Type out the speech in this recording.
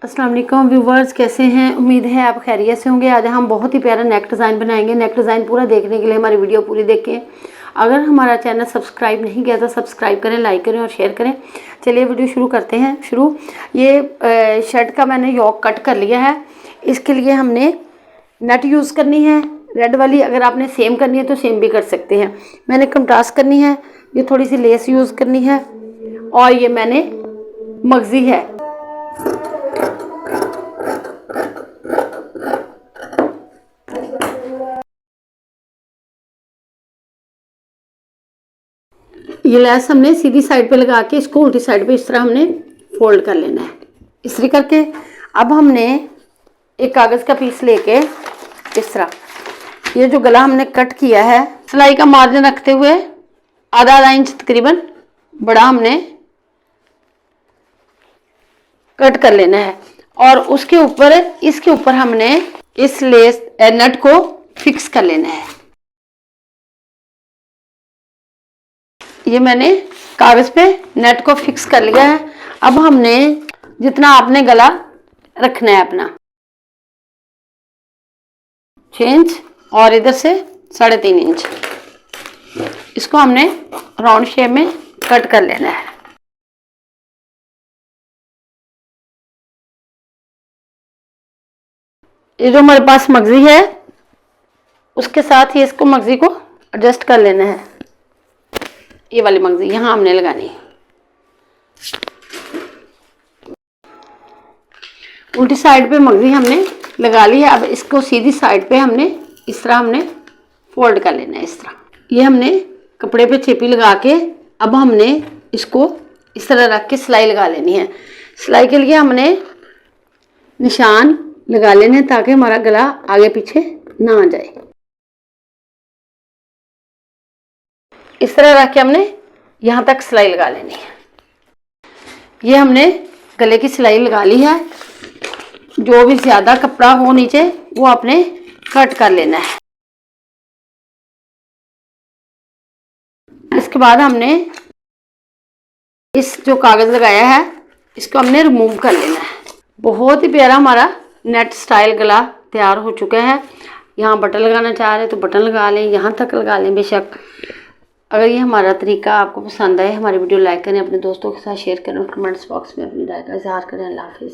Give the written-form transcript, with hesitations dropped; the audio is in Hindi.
अस्सलाम वालेकुम व्यूवर्स, कैसे हैं? उम्मीद है आप खैरियत से होंगे। आज हम बहुत ही प्यारा नेक डिज़ाइन बनाएंगे। नेक डिज़ाइन पूरा देखने के लिए हमारी वीडियो पूरी देखें। अगर हमारा चैनल सब्सक्राइब नहीं किया तो सब्सक्राइब करें, लाइक करें और शेयर करें। चलिए वीडियो शुरू करते हैं। ये शर्ट का मैंने योक कट कर लिया है। इसके लिए हमने नेट यूज़ करनी है रेड वाली। अगर आपने सेम करनी है तो सेम भी कर सकते हैं। मैंने कंट्रास्ट करनी है। ये थोड़ी सी लेस यूज़ करनी है और ये मैंने मगज़ी है। ये लेस हमने सीधी साइड पे लगा के इसको उल्टी साइड पे इस तरह हमने फोल्ड कर लेना है। इस तरह करके अब हमने एक कागज़ का पीस लेके इस तरह ये जो गला हमने कट किया है, सिलाई का मार्जिन रखते हुए आधा इंच तकरीबन बड़ा हमने कट कर लेना है। और उसके ऊपर इसके ऊपर हमने इस लेस नट को फिक्स कर लेना है। ये मैंने कागज पे नेट को फिक्स कर लिया है। अब हमने जितना आपने गला रखना है अपना 6 इंच और इधर से 3.5 इंच, इसको हमने राउंड शेप में कट कर लेना है। ये जो हमारे पास मगज़ी है उसके साथ ही इसको मगज़ी को एडजस्ट कर लेना है। ये वाली मगज़ी यहाँ हमने लगानी है। उल्टी साइड पे मगज़ी हमने लगा ली है। अब इसको सीधी साइड पे हमने इस तरह हमने फोल्ड कर लेना है। इस तरह ये हमने कपड़े पे चेपी लगा के अब हमने इसको इस तरह रख के सिलाई लगा लेनी है। सिलाई के लिए हमने निशान लगा लेने हैं ताकि हमारा गला आगे पीछे ना आ जाए। इस तरह रख के हमने यहाँ तक सिलाई लगा लेनी है। ये हमने गले की सिलाई लगा ली है। जो भी ज़्यादा कपड़ा हो नीचे वो आपने कट कर लेना है। इसके बाद हमने इस जो कागज़ लगाया है इसको हमने रिमूव कर लेना है। बहुत ही प्यारा हमारा नेट स्टाइल गला तैयार हो चुका है। यहाँ बटन लगाना चाह रहे हैं तो बटन लगा लें, यहाँ तक लगा लें बेशक। अगर ये हमारा तरीका आपको पसंद आए, हमारी वीडियो लाइक करें, अपने दोस्तों के साथ शेयर करें और कमेंट्स बॉक्स में अपनी राय का इजहार करें। अल्लाह हाफिज़।